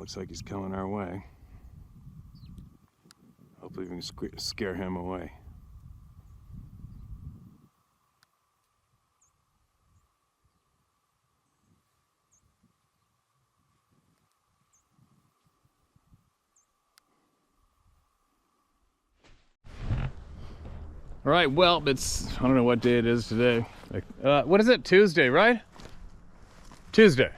Looks like he's coming our way. Hopefully we can scare him away. All right, well, I don't know what day it is today. What is it? Tuesday, right? Tuesday.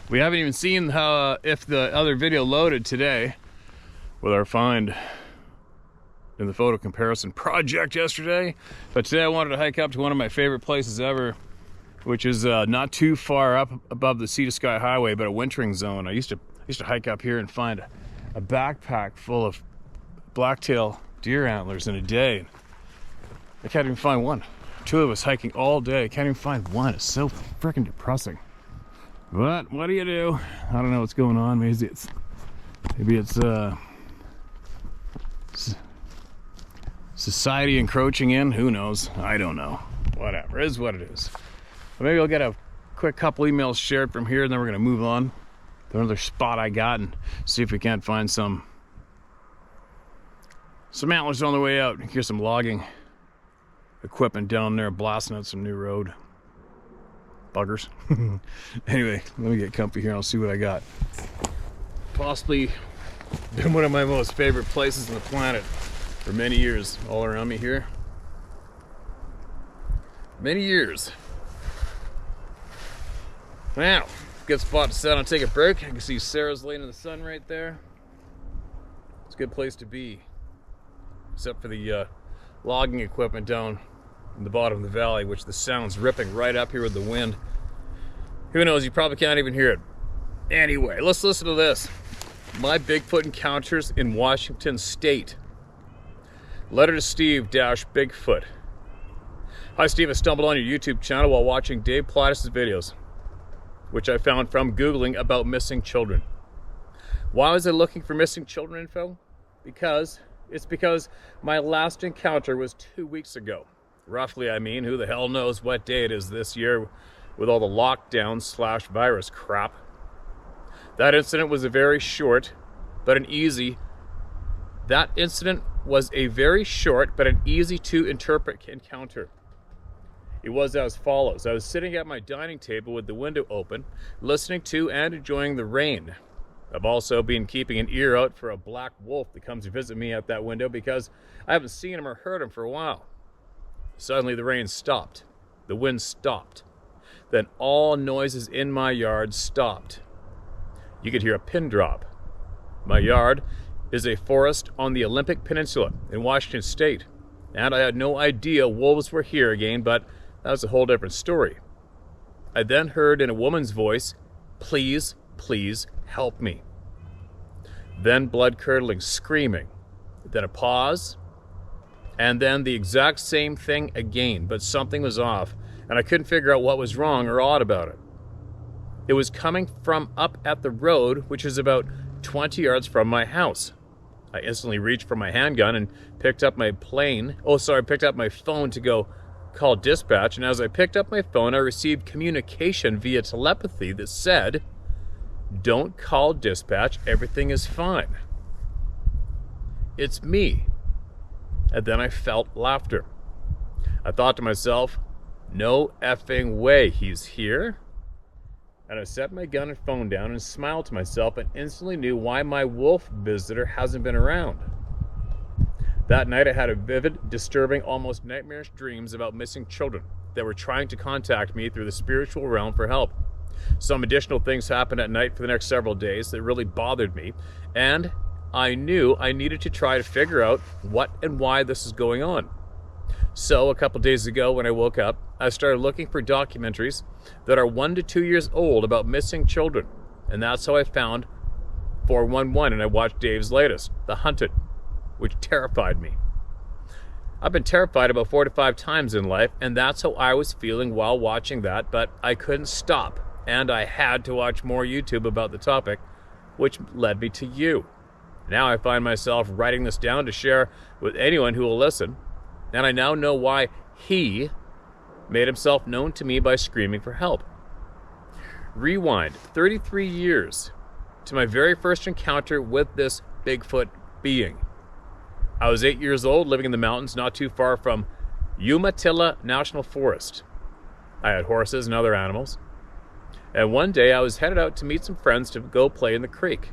We haven't even seen if the other video loaded today with our find in the photo comparison project yesterday. But today I wanted to hike up to one of my favorite places ever, which is not too far up above the Sea to Sky Highway, but a wintering zone. I used to hike up here and find a backpack full of blacktail deer antlers in a day. I can't even find one. Two of us hiking all day. I can't even find one. It's so freaking depressing. But what do you do? I don't know what's going on. Maybe it's society encroaching in. Who knows? I don't know. Whatever. It is what it is. But maybe I'll get a quick couple emails shared from here, and then we're gonna move on to another spot I got and see if we can't find some antlers on the way out. Here's some logging equipment down there blasting out some new road. Buggers. Anyway, let me get comfy here and I'll see what I got. Possibly been one of my most favorite places on the planet for many years. All around me here. Many years. Now, good spot to sit down and take a break. I can see Sarah's laying in the sun right there. It's a good place to be. Except for the logging equipment down in the bottom of the valley, which the sound's ripping right up here with the wind. Who knows, you probably can't even hear it. Anyway, let's listen to this. My Bigfoot encounters in Washington State. Letter to Steve Bigfoot. Hi Steve, I stumbled on your YouTube channel while watching Dave Plattis' videos, which I found from Googling about missing children. Why was I looking for missing children info? Because my last encounter was 2 weeks ago. Roughly, I mean, who the hell knows what day it is this year with all the lockdowns / virus crap. That incident was a very short but an easy to interpret encounter. It was as follows. I was sitting at my dining table with the window open, listening to and enjoying the rain. I've also been keeping an ear out for a black wolf that comes to visit me at that window because I haven't seen him or heard him for a while. Suddenly the rain stopped. The wind stopped. Then all noises in my yard stopped. You could hear a pin drop. My yard is a forest on the Olympic Peninsula in Washington State, and I had no idea wolves were here again, but that was a whole different story. I then heard in a woman's voice, "Please, please help me." Then blood-curdling screaming. Then a pause. And then the exact same thing again, but something was off, and I couldn't figure out what was wrong or odd about it. It was coming from up at the road, which is about 20 yards from my house. I instantly reached for my handgun and picked up my phone to go call dispatch, and as I picked up my phone, I received communication via telepathy that said, "Don't call dispatch, everything is fine. It's me." And then I felt laughter. I thought to myself, no effing way he's here. And I set my gun and phone down and smiled to myself and instantly knew why my wolf visitor hasn't been around. That night I had a vivid, disturbing, almost nightmarish dreams about missing children that were trying to contact me through the spiritual realm for help. Some additional things happened at night for the next several days that really bothered me, and I knew I needed to try to figure out what and why this is going on. So a couple days ago when I woke up, I started looking for documentaries that are 1 to 2 years old about missing children. And that's how I found 411, and I watched Dave's latest, The Hunted, which terrified me. I've been terrified about 4 to 5 times in life, and that's how I was feeling while watching that, but I couldn't stop, and I had to watch more YouTube about the topic, which led me to you. Now I find myself writing this down to share with anyone who will listen, and I now know why he made himself known to me by screaming for help. Rewind 33 years. to my very first encounter with this Bigfoot being. I was 8 years old, living in the mountains not too far from Umatilla National Forest. I had horses and other animals. And one day I was headed out to meet some friends to go play in the creek.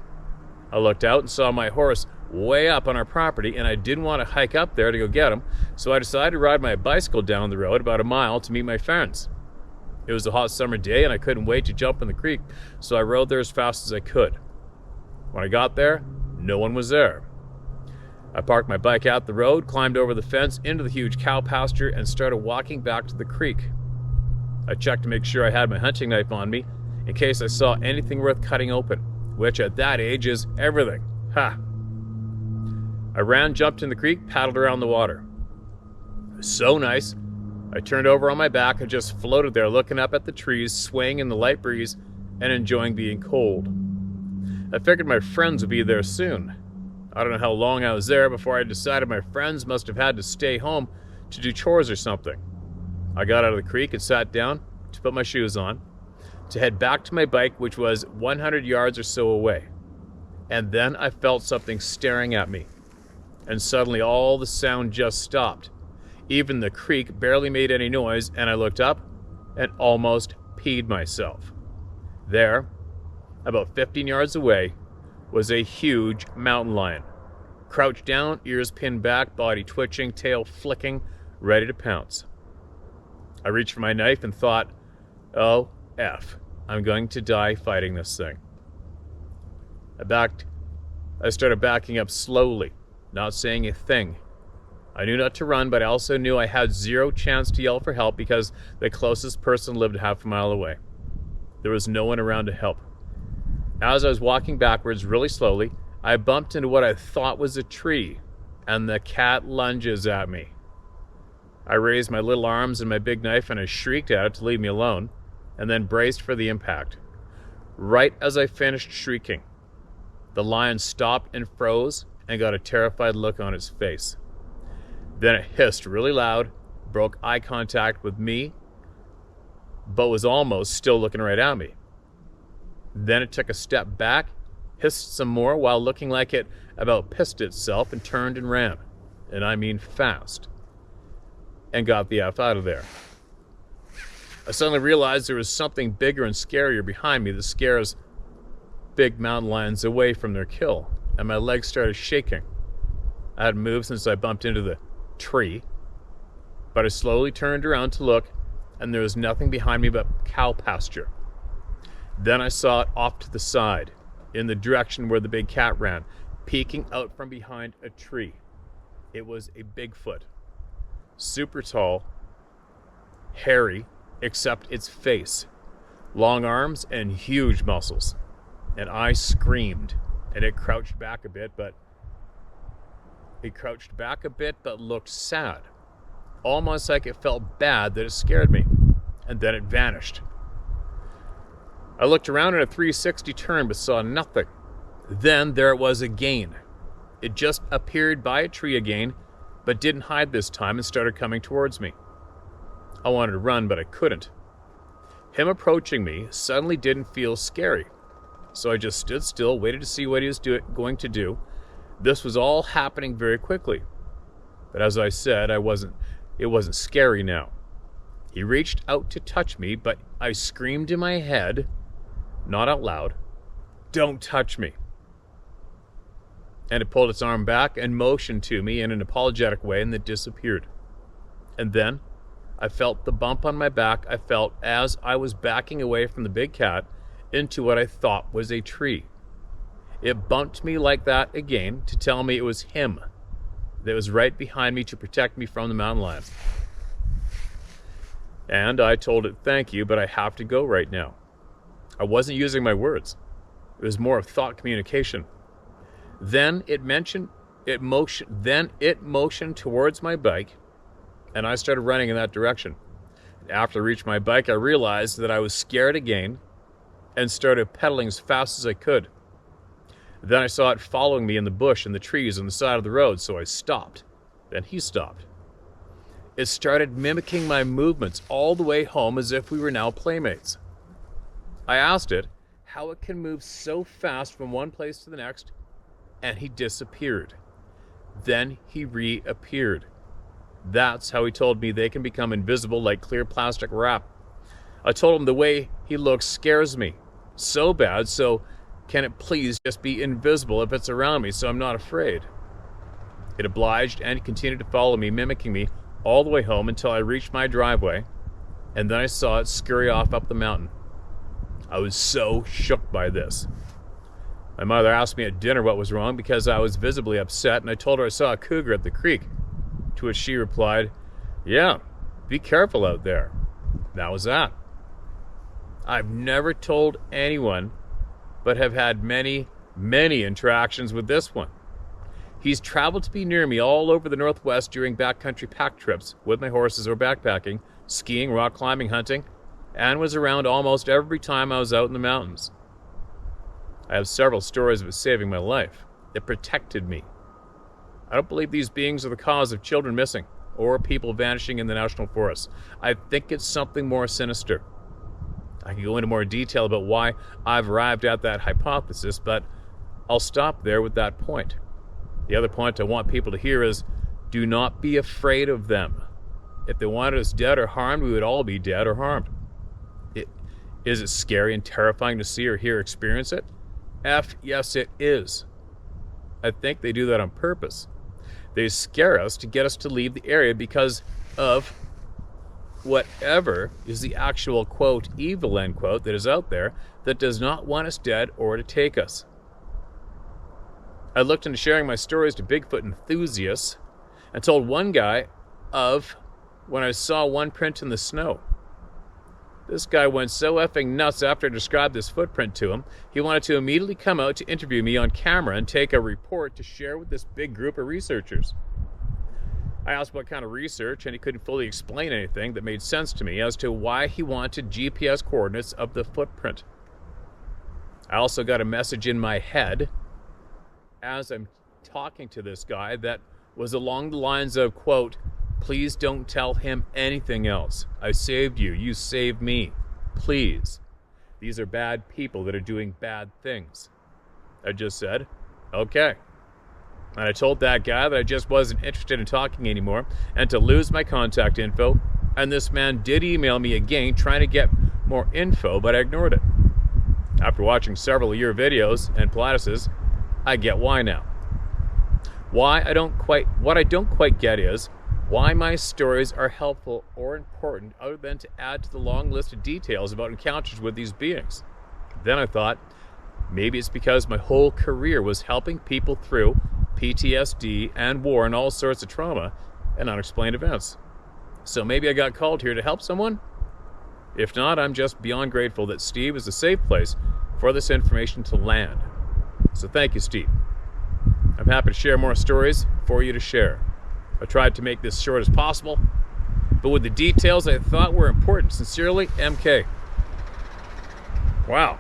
I looked out and saw my horse way up on our property, and I didn't want to hike up there to go get him, so I decided to ride my bicycle down the road about a mile to meet my friends. It was a hot summer day and I couldn't wait to jump in the creek, so I rode there as fast as I could. When I got there, no one was there. I parked my bike out the road, climbed over the fence into the huge cow pasture, and started walking back to the creek. I checked to make sure I had my hunting knife on me in case I saw anything worth cutting open, which at that age is everything. Ha! I ran, jumped in the creek, paddled around the water. It was so nice. I turned over on my back and just floated there looking up at the trees, swaying in the light breeze and enjoying being cold. I figured my friends would be there soon. I don't know how long I was there before I decided my friends must have had to stay home to do chores or something. I got out of the creek and sat down to put my shoes on, to head back to my bike, which was 100 yards or so away. And then I felt something staring at me. And suddenly all the sound just stopped. Even the creek barely made any noise, and I looked up and almost peed myself. There, about 15 yards away, was a huge mountain lion. Crouched down, ears pinned back, body twitching, tail flicking, ready to pounce. I reached for my knife and thought, oh, F, I'm going to die fighting this thing. I started backing up slowly, not saying a thing. I knew not to run, but I also knew I had zero chance to yell for help because the closest person lived half a mile away. There was no one around to help. As I was walking backwards really slowly, I bumped into what I thought was a tree, and the cat lunges at me. I raised my little arms and my big knife and I shrieked at it to leave me alone, and then braced for the impact. Right as I finished shrieking, the lion stopped and froze and got a terrified look on its face. Then it hissed really loud, broke eye contact with me, but was almost still looking right at me. Then it took a step back, hissed some more while looking like it about pissed itself, and turned and ran. And I mean fast. And got the F out of there. I suddenly realized there was something bigger and scarier behind me that scares big mountain lions away from their kill, and my legs started shaking. I hadn't moved since I bumped into the tree, but I slowly turned around to look, and there was nothing behind me but cow pasture. Then I saw it off to the side, in the direction where the big cat ran, peeking out from behind a tree. It was a Bigfoot. Super tall, hairy, except its face, long arms and huge muscles. And I screamed, and it crouched back a bit, but looked sad, almost like it felt bad that it scared me, and then it vanished. I looked around in a 360 turn but saw nothing. Then there it was again. It just appeared by a tree again, but didn't hide this time and started coming towards me. I wanted to run, but I couldn't. Him approaching me suddenly didn't feel scary, so I just stood still, waited to see what he was going to do. This was all happening very quickly, but as I said, it wasn't scary now. He reached out to touch me, but I screamed in my head, not out loud, "Don't touch me." And it pulled its arm back and motioned to me in an apologetic way, and then disappeared. And then I felt the bump on my back I felt as I was backing away from the big cat into what I thought was a tree. It bumped me like that again to tell me it was him that was right behind me to protect me from the mountain lion. And I told it, "Thank you, but I have to go right now." I wasn't using my words. It was more of thought communication. Then it motioned towards my bike, and I started running in that direction. After I reached my bike, I realized that I was scared again and started pedaling as fast as I could. Then I saw it following me in the bush and the trees on the side of the road, so I stopped. Then he stopped. It started mimicking my movements all the way home as if we were now playmates. I asked it how it can move so fast from one place to the next, and he disappeared. Then he reappeared. That's how he told me they can become invisible like clear plastic wrap. I told him the way he looks scares me so bad, so can it please just be invisible if it's around me so I'm not afraid? It obliged and continued to follow me, mimicking me all the way home until I reached my driveway, and then I saw it scurry off up the mountain. I was so shook by this. My mother asked me at dinner what was wrong because I was visibly upset, and I told her I saw a cougar at the creek, to which she replied, "Yeah, be careful out there." That was that. I've never told anyone, but have had many, many interactions with this one. He's traveled to be near me all over the Northwest during backcountry pack trips with my horses or backpacking, skiing, rock climbing, hunting, and was around almost every time I was out in the mountains. I have several stories of it saving my life. It protected me. I don't believe these beings are the cause of children missing or people vanishing in the national forests. I think it's something more sinister. I can go into more detail about why I've arrived at that hypothesis, but I'll stop there with that point. The other point I want people to hear is, do not be afraid of them. If they wanted us dead or harmed, we would all be dead or harmed. Is it scary and terrifying to see or hear or experience it? Yes, it is. I think they do that on purpose. They scare us to get us to leave the area because of whatever is the actual, quote, evil, end quote, that is out there that does not want us dead or to take us. I looked into sharing my stories to Bigfoot enthusiasts and told one guy of when I saw one print in the snow. This guy went so effing nuts after I described this footprint to him, he wanted to immediately come out to interview me on camera and take a report to share with this big group of researchers. I asked what kind of research, and he couldn't fully explain anything that made sense to me as to why he wanted GPS coordinates of the footprint. I also got a message in my head as I'm talking to this guy that was along the lines of, quote, "Please don't tell him anything else. I saved you. You saved me. Please. These are bad people that are doing bad things." I just said, okay. And I told that guy that I just wasn't interested in talking anymore and to lose my contact info. And this man did email me again trying to get more info, but I ignored it. After watching several of your videos and Pilatus's, I get why now. What I don't quite get is why my stories are helpful or important other than to add to the long list of details about encounters with these beings. Then I thought, maybe it's because my whole career was helping people through PTSD and war and all sorts of trauma and unexplained events. So maybe I got called here to help someone? If not, I'm just beyond grateful that Steve is a safe place for this information to land. So thank you, Steve. I'm happy to share more stories for you to share. I tried to make this short as possible, but with the details I thought were important. Sincerely, MK. Wow.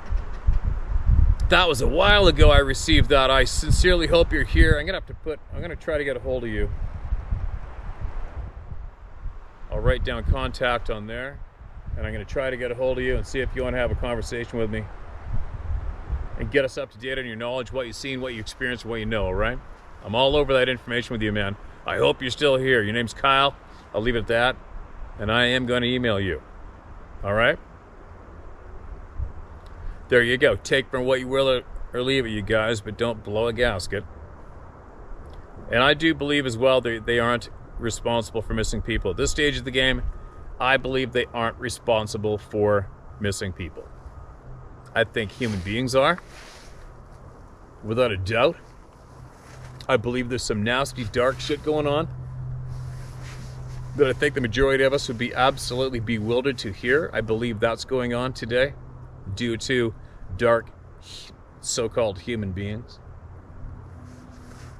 That was a while ago I received that. I sincerely hope you're here. I'm gonna try to get a hold of you. I'll write down contact on there, and I'm gonna try to get a hold of you and see if you want to have a conversation with me and get us up to date on your knowledge, what you've seen, what you experienced, what you know, all right? I'm all over that information with you, man. I hope you're still here. Your name's Kyle. I'll leave it at that. And I am going to email you. All right? There you go. Take from what you will or leave it, you guys, but don't blow a gasket. And I do believe as well they aren't responsible for missing people. At this stage of the game, I believe they aren't responsible for missing people. I think human beings are, without a doubt. I believe there's some nasty, dark shit going on that I think the majority of us would be absolutely bewildered to hear. I believe that's going on today due to dark, so-called human beings.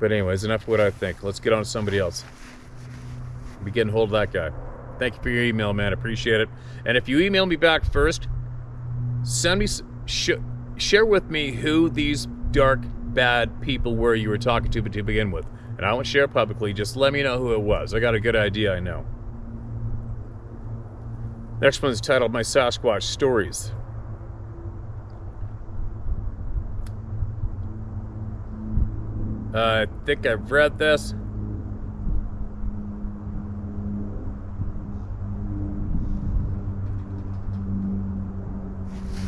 But anyways, enough of what I think. Let's get on to somebody else. Be getting hold of that guy. Thank you for your email, man. Appreciate it. And if you email me back first, send me, share with me who these dark, bad people were you were talking to begin with. And I won't share it publicly. Just let me know who it was. I got a good idea, I know. Next one's titled My Sasquatch Stories. I think I've read this.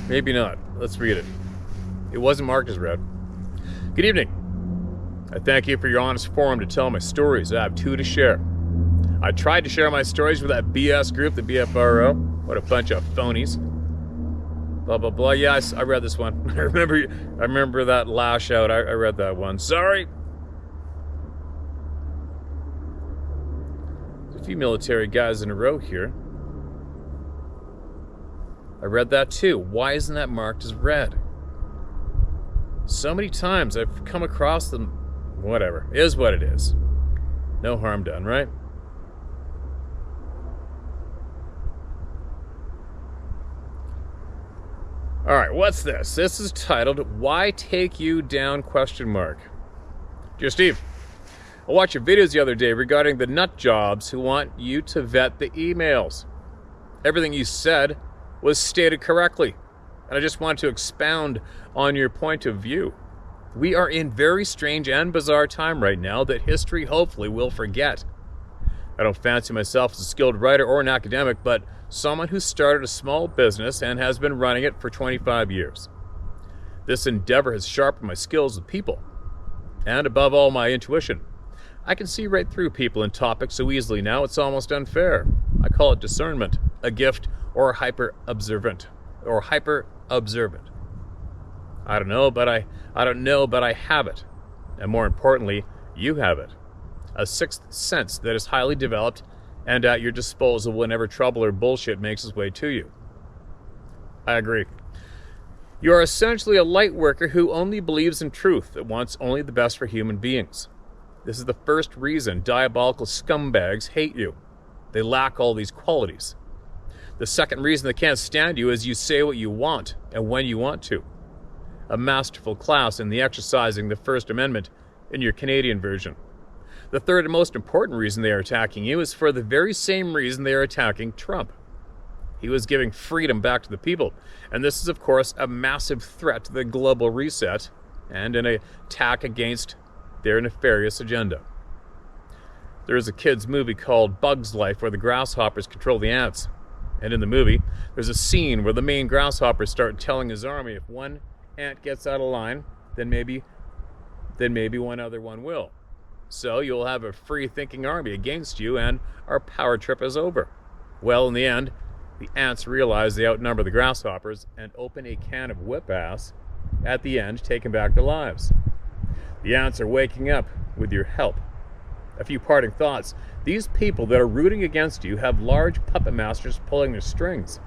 Maybe not. Let's read it. It wasn't marked as read. Good evening. I thank you for your honest forum to tell my stories. I have two to share. I tried to share my stories with that BS group, the BFRO. What a bunch of phonies. Blah, blah, blah. Yeah, I read this one. I remember that lash out. I read that one. Sorry. There's a few military guys in a row here. I read that too. Why isn't that marked as read? So many times I've come across them. Whatever. It is what it is. No harm done, right? All right, what's this? This is titled, Why Take You Down? Dear Steve, I watched your videos the other day regarding the nut jobs who want you to vet the emails. Everything you said was stated correctly, and I just want to expound on your point of view. We are in very strange and bizarre time right now that history hopefully will forget. I don't fancy myself as a skilled writer or an academic, but someone who started a small business and has been running it for 25 years. This endeavor has sharpened my skills with people, and above all, my intuition. I can see right through people and topics so easily now it's almost unfair. I call it discernment, a gift, or hyper-observant. I don't know, but I have it. And more importantly, you have it. A sixth sense that is highly developed and at your disposal whenever trouble or bullshit makes its way to you. I agree. You are essentially a light worker who only believes in truth, that wants only the best for human beings. This is the first reason diabolical scumbags hate you. They lack all these qualities. The second reason they can't stand you is you say what you want and when you want to. A masterful class in the exercising the First Amendment in your Canadian version. The third and most important reason they are attacking you is for the very same reason they are attacking Trump. He was giving freedom back to the people, and this is of course a massive threat to the global reset and an attack against their nefarious agenda. There is a kid's movie called Bug's Life where the grasshoppers control the ants. And in the movie, there's a scene where the main grasshoppers start telling his army if one ant gets out of line, then maybe one other one will. So you'll have a free-thinking army against you and our power trip is over. Well, in the end, the ants realize they outnumber the grasshoppers and open a can of whip ass at the end, taking back their lives. The ants are waking up with your help. A few parting thoughts. These people that are rooting against you have large puppet masters pulling their strings.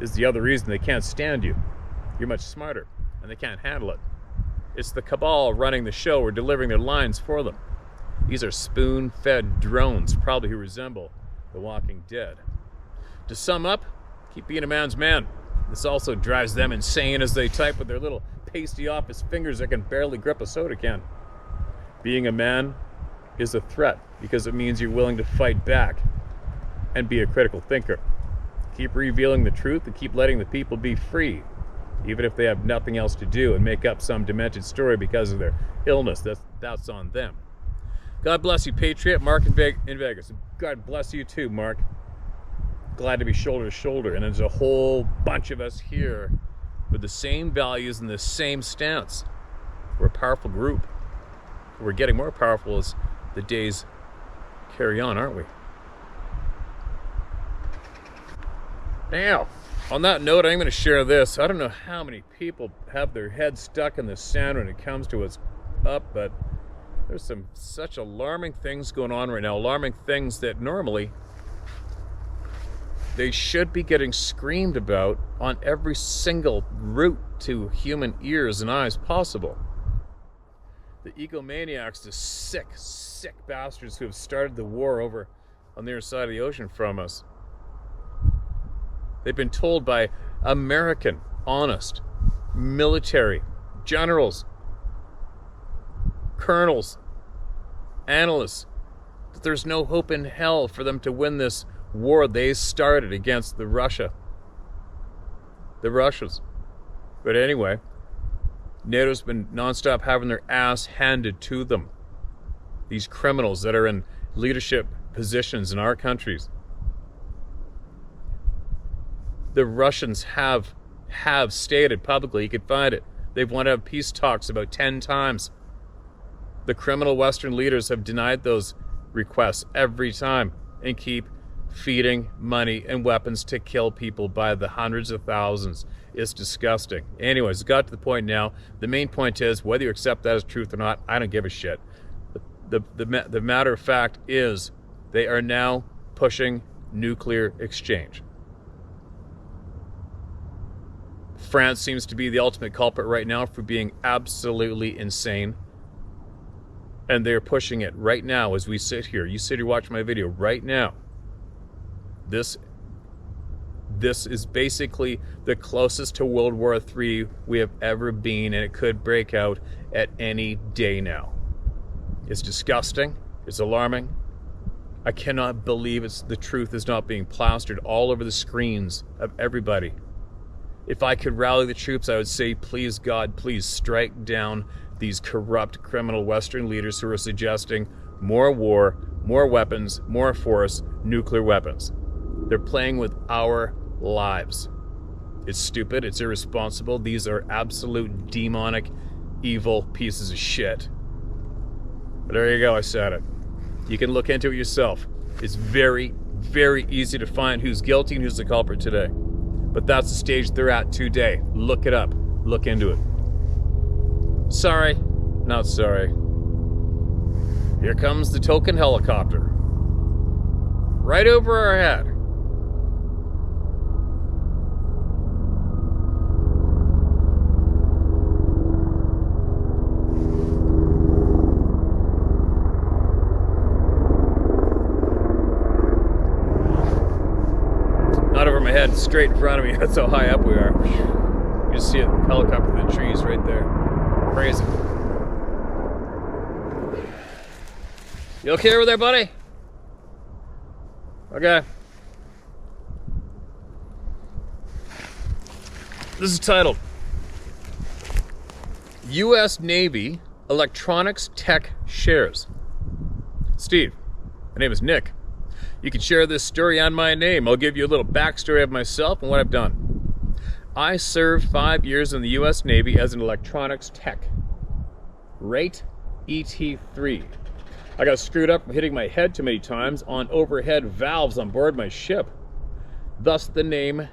This is the other reason they can't stand you. You're much smarter, and they can't handle it. It's the cabal running the show or delivering their lines for them. These are spoon-fed drones, probably who resemble the Walking Dead. To sum up, keep being a man's man. This also drives them insane as they type with their little pasty office fingers that can barely grip a soda can. Being a man is a threat because it means you're willing to fight back and be a critical thinker. Keep revealing the truth and keep letting the people be free, even if they have nothing else to do and make up some demented story because of their illness. That's on them. God bless you, Patriot. Mark in Vegas. God bless you too, Mark. Glad to be shoulder to shoulder. And there's a whole bunch of us here with the same values and the same stance. We're a powerful group. We're getting more powerful as the days carry on, aren't we? Now, on that note, I'm going to share this. I don't know how many people have their heads stuck in the sand when it comes to what's up, but there's some such alarming things going on right now. Alarming things that normally they should be getting screamed about on every single route to human ears and eyes possible. The egomaniacs, the sick bastards who have started the war over on the other side of the ocean from us. They've been told by American, honest, military, generals, colonels, analysts, that there's no hope in hell for them to win this war they started against the Russians. But anyway, NATO's been nonstop having their ass handed to them. These criminals that are in leadership positions in our countries. The Russians have stated publicly, you can find it, they've wanted to have peace talks about 10 times. The criminal Western leaders have denied those requests every time and keep feeding money and weapons to kill people by the hundreds of thousands. It's disgusting. Anyways, it got to the point now. The main point is, whether you accept that as truth or not, I don't give a shit. The matter of fact is, they are now pushing nuclear exchange. France seems to be the ultimate culprit right now for being absolutely insane. And they're pushing it right now as we sit here. You sit here watching my video right now. This is basically the closest to World War III we have ever been, and it could break out at any day now. It's disgusting. It's alarming. I cannot believe the truth is not being plastered all over the screens of everybody. If I could rally the troops, I would say, please God, please strike down these corrupt criminal Western leaders who are suggesting more war, more weapons, more force, nuclear weapons. They're playing with our lives. It's stupid. It's irresponsible. These are absolute demonic, evil pieces of shit. But there you go. I said it. You can look into it yourself. It's very, very easy to find who's guilty and who's the culprit today. But that's the stage they're at today. Look it up. Look into it. Sorry, not sorry. Here comes the token helicopter. Right over our head. Not over my head, straight in front of me. That's how high up we are. You just see a helicopter in the trees right there. Crazy. You okay over there, buddy? Okay. This is titled U.S. Navy Electronics Tech Shares. Steve, my name is Nick. You can share this story on my name. I'll give you a little backstory of myself and what I've done. I served 5 years in the U.S. Navy as an electronics tech. Rate ET3. I got screwed up from hitting my head too many times on overhead valves on board my ship. Thus the name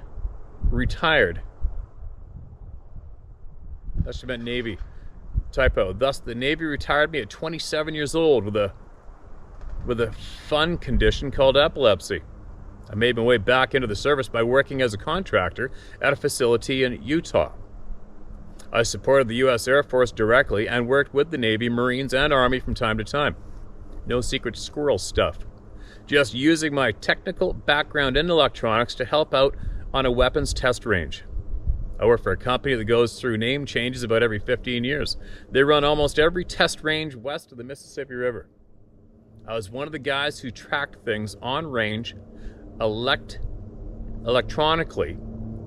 retired. That should have meant Navy. Typo. Thus the Navy retired me at 27 years old with a fun condition called epilepsy. I made my way back into the service by working as a contractor at a facility in Utah. I supported the U.S. Air Force directly and worked with the Navy, Marines, and Army from time to time. No secret squirrel stuff. Just using my technical background in electronics to help out on a weapons test range. I work for a company that goes through name changes about every 15 years. They run almost every test range west of the Mississippi River. I was one of the guys who tracked things on range electronically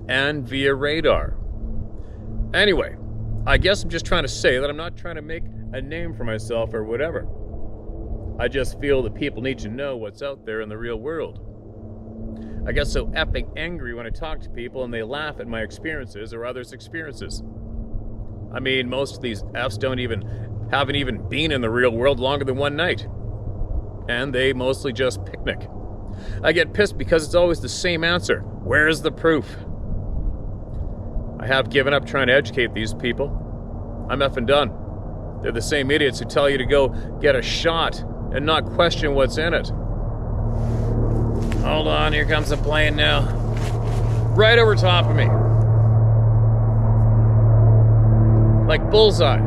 and via radar. Anyway, I guess I'm just trying to say that I'm not trying to make a name for myself or whatever. I just feel that people need to know what's out there in the real world. I get so epic angry when I talk to people and they laugh at my experiences or others' experiences. I mean, most of these Fs haven't even been in the real world longer than one night. And they mostly just picnic. I get pissed because it's always the same answer. Where's the proof? I have given up trying to educate these people. I'm effing done. They're the same idiots who tell you to go get a shot and not question what's in it. Hold on, here comes a plane now. Right over top of me. Like bullseye.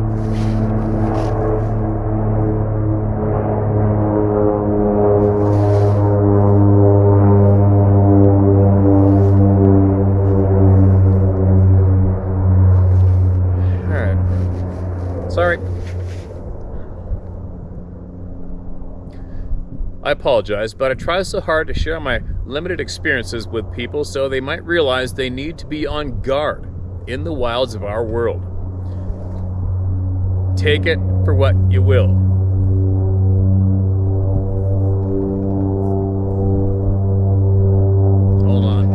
Sorry. I apologize, but I try so hard to share my limited experiences with people so they might realize they need to be on guard in the wilds of our world. Take it for what you will. Hold on.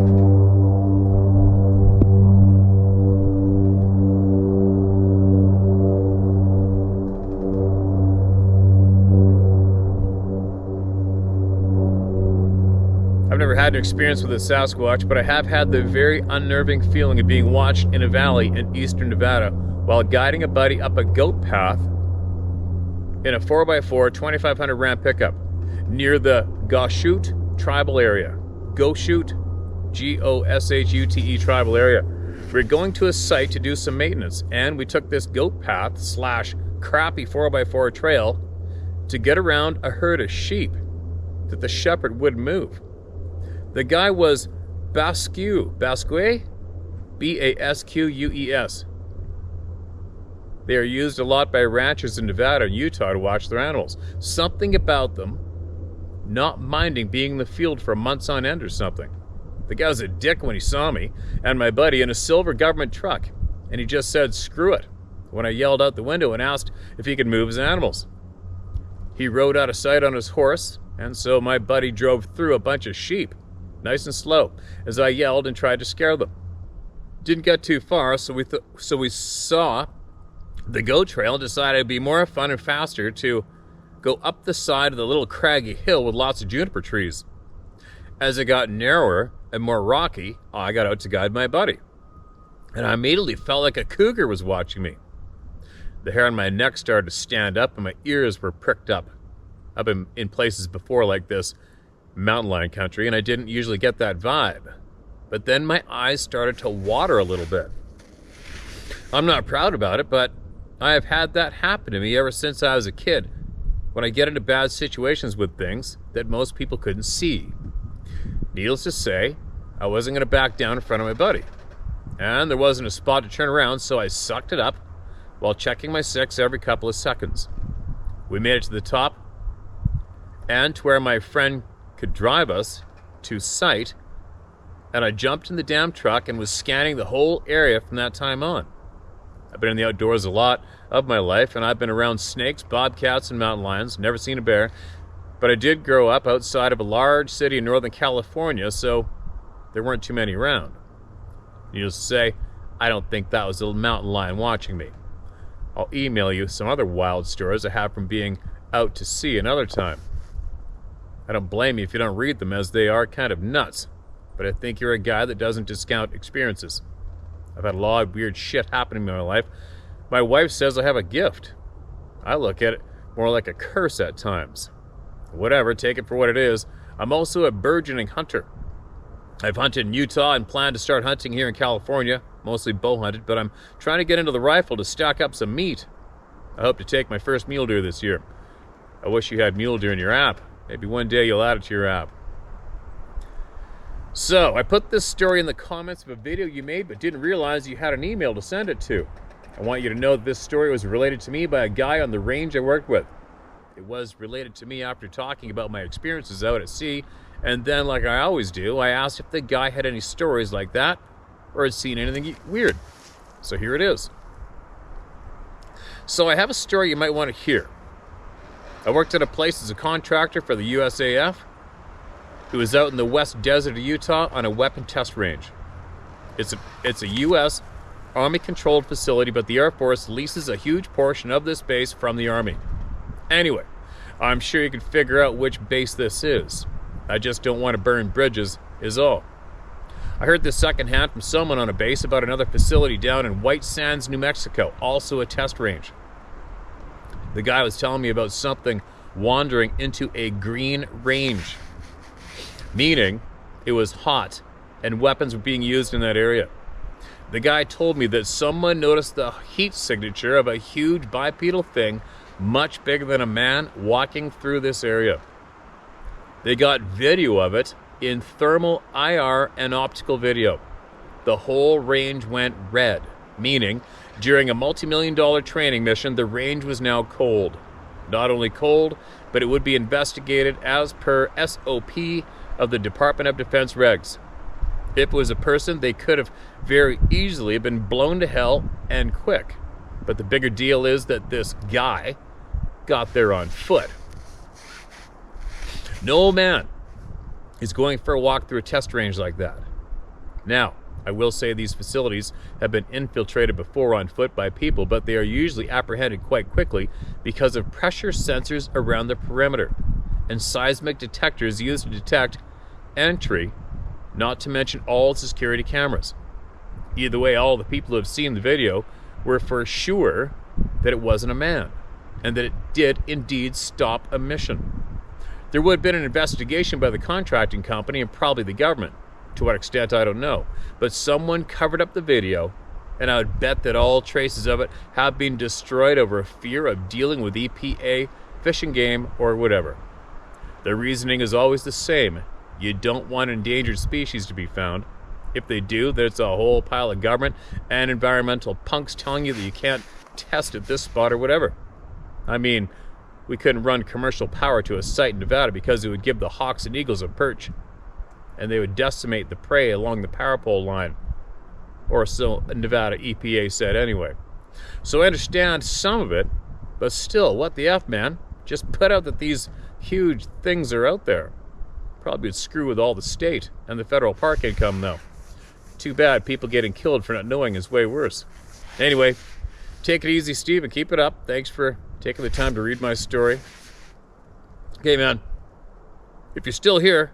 I've never had an experience with a Sasquatch, but I have had the very unnerving feeling of being watched in a valley in eastern Nevada while guiding a buddy up a goat path in a 4x4 2500 Ram pickup near the Goshute tribal area. Goshute, Goshute tribal area. We were going to a site to do some maintenance, and we took this goat path / crappy 4x4 trail to get around a herd of sheep that the shepherd wouldn't move. The guy was Basque, B-A-S-Q-U-E-S. They are used a lot by ranchers in Nevada and Utah to watch their animals. Something about them not minding being in the field for months on end or something. The guy was a dick when he saw me and my buddy in a silver government truck, and he just said, "Screw it," when I yelled out the window and asked if he could move his animals. He rode out of sight on his horse, and so my buddy drove through a bunch of sheep, nice and slow, as I yelled and tried to scare them. Didn't get too far, so we saw the goat trail and decided it'd be more fun and faster to go up the side of the little craggy hill with lots of juniper trees. As it got narrower and more rocky, I got out to guide my buddy, and I immediately felt like a cougar was watching me. The hair on my neck started to stand up and my ears were pricked up. I've been in places before like this, mountain lion country, and I didn't usually get that vibe. But then my eyes started to water a little bit. I'm not proud about it, but I have had that happen to me ever since I was a kid, when I get into bad situations with things that most people couldn't see. Needless to say, I wasn't going to back down in front of my buddy. And there wasn't a spot to turn around, so I sucked it up while checking my 6 every couple of seconds. We made it to the top and to where my friend could drive us to site, and I jumped in the damn truck and was scanning the whole area from that time on. I've been in the outdoors a lot of my life, and I've been around snakes, bobcats, and mountain lions. Never seen a bear, but I did grow up outside of a large city in Northern California, so there weren't too many around. Needless to say, I don't think that was a mountain lion watching me. I'll email you some other wild stories I have from being out to sea another time. I don't blame you if you don't read them, as they are kind of nuts, but I think you're a guy that doesn't discount experiences. I've had a lot of weird shit happening in my life. My wife says I have a gift. I look at it more like a curse at times. Whatever, take it for what it is. I'm also a burgeoning hunter. I've hunted in Utah and plan to start hunting here in California, mostly bow hunted, but I'm trying to get into the rifle to stack up some meat. I hope to take my first mule deer this year. I wish you had mule deer in your app. Maybe one day you'll add it to your app. So, I put this story in the comments of a video you made, but didn't realize you had an email to send it to. I want you to know that this story was related to me by a guy on the range I worked with. It was related to me after talking about my experiences out at sea, and then, like I always do, I asked if the guy had any stories like that, or had seen anything weird. So here it is. So I have a story you might want to hear. I worked at a place as a contractor for the USAF. It was out in the west desert of Utah on a weapon test range. It's a U.S. Army-controlled facility, but the Air Force leases a huge portion of this base from the Army. Anyway, I'm sure you can figure out which base this is. I just don't want to burn bridges, is all. I heard this secondhand from someone on a base about another facility down in White Sands, New Mexico, also a test range. The guy was telling me about something wandering into a green range, meaning it was hot and weapons were being used in that area. The guy told me that someone noticed the heat signature of a huge bipedal thing much bigger than a man walking through this area. They got video of it in thermal IR and optical video. The whole range went red, meaning during a multi-million-dollar training mission, the range was now cold. Not only cold, but it would be investigated as per SOP of the Department of Defense regs. If it was a person, they could have very easily been blown to hell, and quick. But the bigger deal is that this guy got there on foot. No man is going for a walk through a test range like that. Now, I will say these facilities have been infiltrated before on foot by people, but they are usually apprehended quite quickly because of pressure sensors around the perimeter and seismic detectors used to detect entry, not to mention all security cameras. Either way, all the people who have seen the video were for sure that it wasn't a man and that it did indeed stop a mission. There would have been an investigation by the contracting company and probably the government. To what extent, I don't know. But someone covered up the video, and I would bet that all traces of it have been destroyed over a fear of dealing with EPA, fish and game, or whatever. Their reasoning is always the same. You don't want endangered species to be found. If they do, there's a whole pile of government and environmental punks telling you that you can't test at this spot or whatever. I mean, we couldn't run commercial power to a site in Nevada because it would give the hawks and eagles a perch, and they would decimate the prey along the power pole line. Or so Nevada EPA said anyway. So I understand some of it, but still, what the F, man? Just put out that these huge things are out there. Probably would screw with all the state and the federal park income, though. Too bad people getting killed for not knowing is way worse. Anyway, take it easy, Steve, and keep it up. Thanks for taking the time to read my story. Okay, man. If you're still here,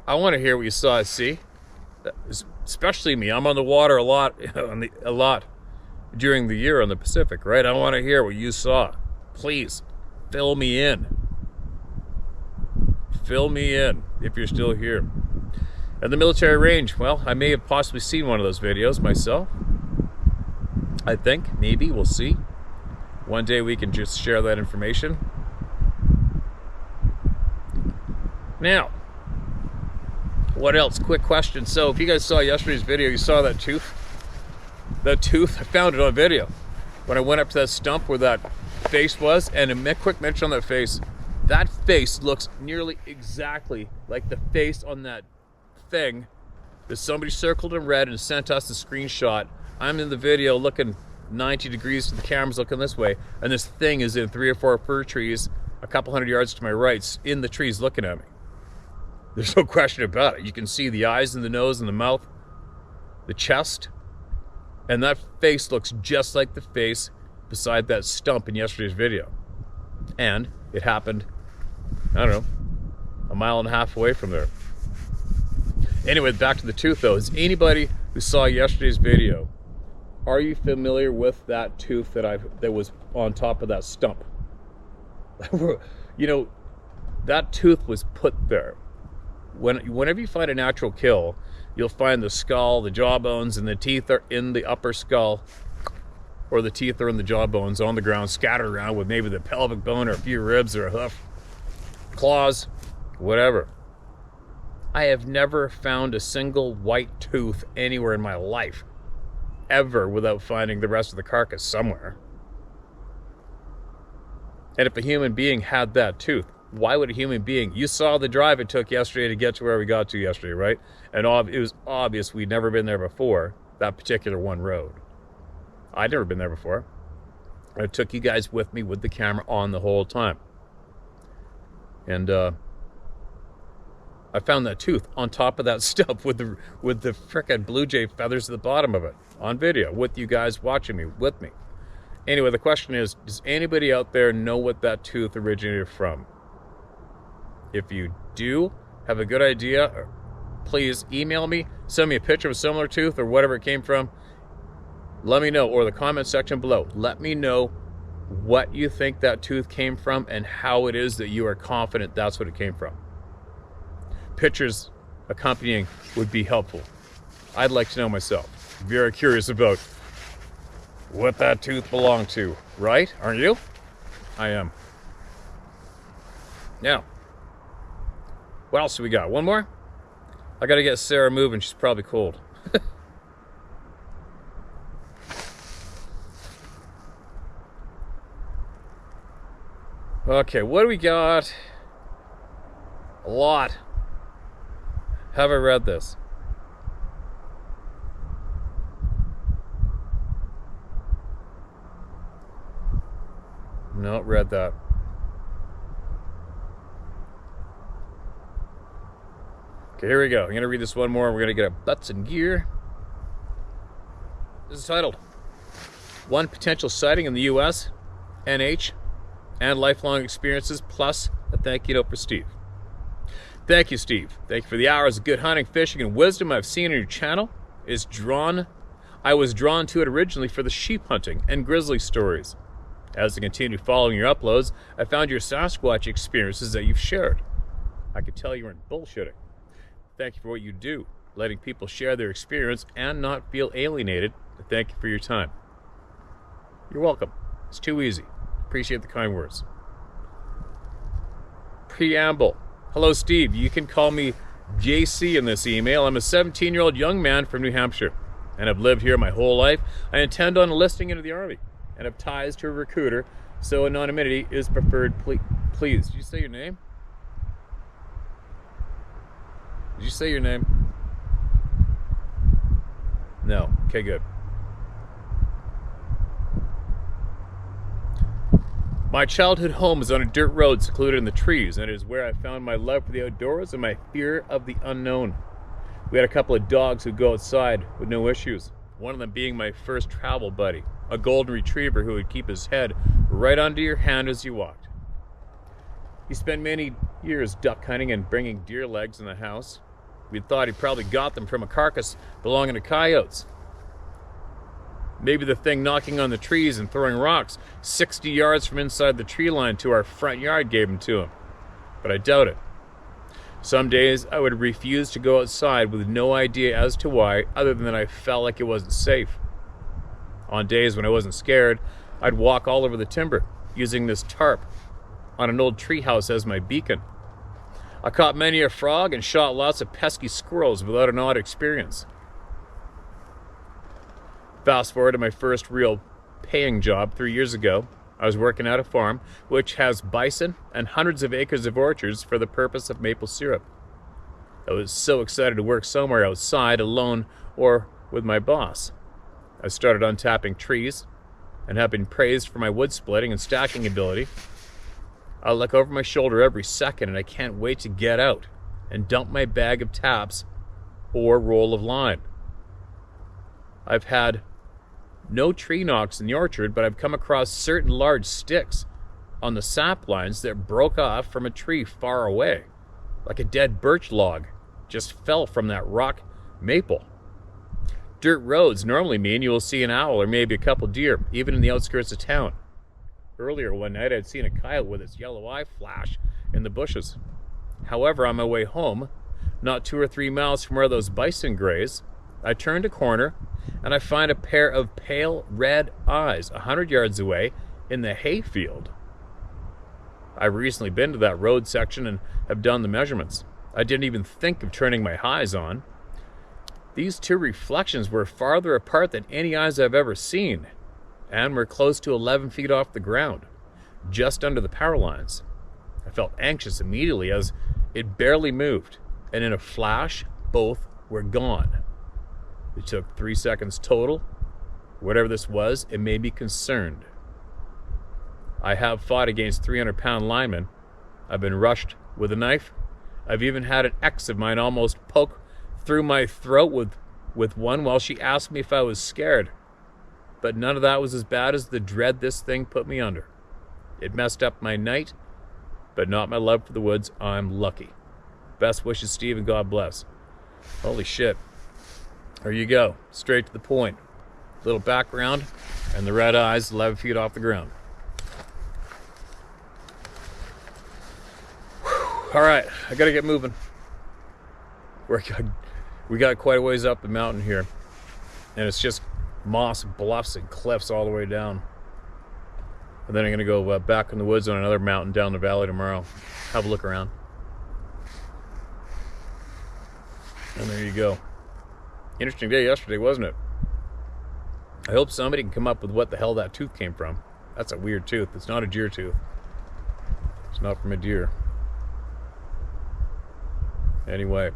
I want to hear what you saw at sea. Especially me. I'm on the water a lot during the year on the Pacific, right? I want to hear what you saw. Please, fill me in. Fill me in if you're still here. At the military range, well, I may have possibly seen one of those videos myself. I think, maybe, we'll see. One day we can just share that information. Now, what else? Quick question. So if you guys saw yesterday's video, you saw that tooth? That tooth, I found it on video. When I went up to that stump where that face was, and a quick mention on that face, that face looks nearly exactly like the face on that thing that somebody circled in red and sent us a screenshot. I'm in the video looking 90 degrees to the cameras looking this way, and this thing is in 3 or 4 fir trees a couple hundred yards to my right, in the trees looking at me. There's no question about it. You can see the eyes and the nose and the mouth, the chest, and that face looks just like the face beside that stump in yesterday's video. And it happened, I don't know, a mile and a half away from there. Anyway, back to the tooth though. Is anybody who saw yesterday's video, are you familiar with that tooth that was on top of that stump? You know, that tooth was put there. Whenever you find a natural kill, you'll find the skull, the jawbones, and the teeth are in the upper skull, or the teeth are in the jawbones on the ground, scattered around with maybe the pelvic bone or a few ribs or a hoof, claws, whatever. I have never found a single white tooth anywhere in my life, ever, without finding the rest of the carcass somewhere. And if a human being had that tooth, why would a human being, you saw the drive it took yesterday to get to where we got to yesterday, right? And it was obvious we'd never been there before, that particular one road. I'd never been there before. I took you guys with me with the camera on the whole time. And I found that tooth on top of that stump with the frickin' blue jay feathers at the bottom of it on video with you guys watching me, with me. Anyway, the question is, does anybody out there know what that tooth originated from? If you do have a good idea, please email me, send me a picture of a similar tooth or whatever it came from. Let me know, or the comment section below. Let me know what you think that tooth came from and how it is that you are confident that's what it came from. Pictures accompanying would be helpful. I'd like to know myself. Very curious about what that tooth belonged to, right? Aren't you? I am. Now, what else do we got? One more? I gotta get Sarah moving. She's probably cold. Okay, what do we got? A lot. Have I read this? No, read that. Okay, here we go. I'm going to read this one more. We're going to get our butts in gear. This is titled, One Potential Sighting in the U.S., NH, and Lifelong Experiences, plus a thank you note for Steve. Thank you, Steve. Thank you for the hours of good hunting, fishing, and wisdom I've seen on your channel. I was drawn to it originally for the sheep hunting and grizzly stories. As I continued following your uploads, I found your Sasquatch experiences that you've shared. I could tell you weren't bullshitting. Thank you for what you do, letting people share their experience and not feel alienated. Thank you for your time. You're welcome. It's too easy. Appreciate the kind words. Preamble. Hello, Steve. You can call me JC in this email. I'm a 17-year-old young man from New Hampshire and have lived here my whole life. I intend on enlisting into the Army and have ties to a recruiter, so anonymity is preferred. Please, did you say your name? Did you say your name? No. Okay, good. My childhood home is on a dirt road secluded in the trees, and it is where I found my love for the outdoors and my fear of the unknown. We had a couple of dogs who go outside with no issues, one of them being my first travel buddy, a golden retriever who would keep his head right under your hand as you walked. He spent many years duck hunting and bringing deer legs in the house. We thought he probably got them from a carcass belonging to coyotes. Maybe the thing knocking on the trees and throwing rocks 60 yards from inside the tree line to our front yard gave them to him. But I doubt it. Some days I would refuse to go outside with no idea as to why, other than that I felt like it wasn't safe. On days when I wasn't scared, I'd walk all over the timber, using this tarp on an old treehouse as my beacon. I caught many a frog and shot lots of pesky squirrels without an odd experience. Fast forward to my first real paying job 3 years ago. I was working at a farm which has bison and hundreds of acres of orchards for the purpose of maple syrup. I was so excited to work somewhere outside alone or with my boss. I started untapping trees and have been praised for my wood splitting and stacking ability. I look over my shoulder every second and I can't wait to get out and dump my bag of taps or roll of line. I've had no tree knocks in the orchard, but I've come across certain large sticks on the sap lines that broke off from a tree far away, like a dead birch log just fell from that rock maple. Dirt roads normally mean you will see an owl or maybe a couple deer, even in the outskirts of town. Earlier one night I'd seen a coyote with its yellow eye flash in the bushes. However, on my way home, not 2 or 3 miles from where those bison graze, I turned a corner and I find a pair of pale red eyes 100 yards away in the hayfield. I've recently been to that road section and have done the measurements. I didn't even think of turning my eyes on. These two reflections were farther apart than any eyes I've ever seen, and were close to 11 feet off the ground, just under the power lines. I felt anxious immediately as it barely moved, and in a flash, both were gone. It took 3 seconds total. Whatever this was, it made me concerned. I have fought against 300-pound linemen. I've been rushed with a knife. I've even had an ex of mine almost poke through my throat with one while she asked me if I was scared. But none of that was as bad as the dread this thing put me under. It messed up my night, but not my love for the woods. I'm lucky. Best wishes, Steve, and God bless. Holy shit. There you go. Straight to the point. Little background, and the red eyes 11 feet off the ground. All right, I gotta get moving. We got quite a ways up the mountain here, and it's just moss bluffs and cliffs all the way down. And then I'm gonna go back in the woods on another mountain down the valley tomorrow. Have a look around. And there you go. Interesting day yesterday, wasn't it? I hope somebody can come up with what the hell that tooth came from. That's a weird tooth. It's not a deer tooth. It's not from a deer. Anyway,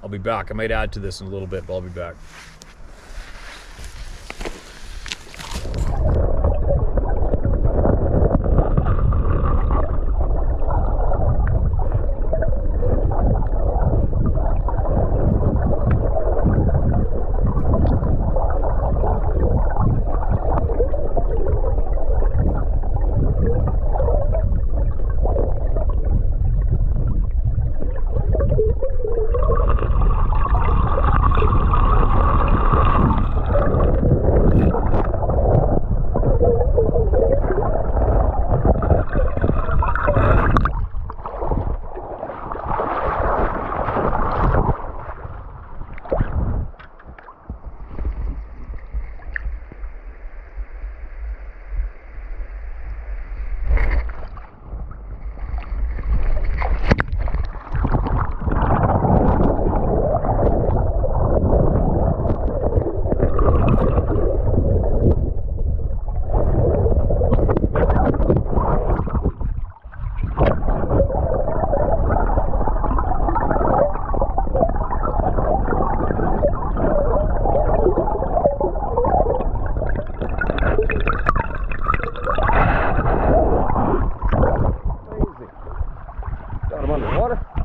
I'll be back. I might add to this in a little bit, but I'll be back. underwater.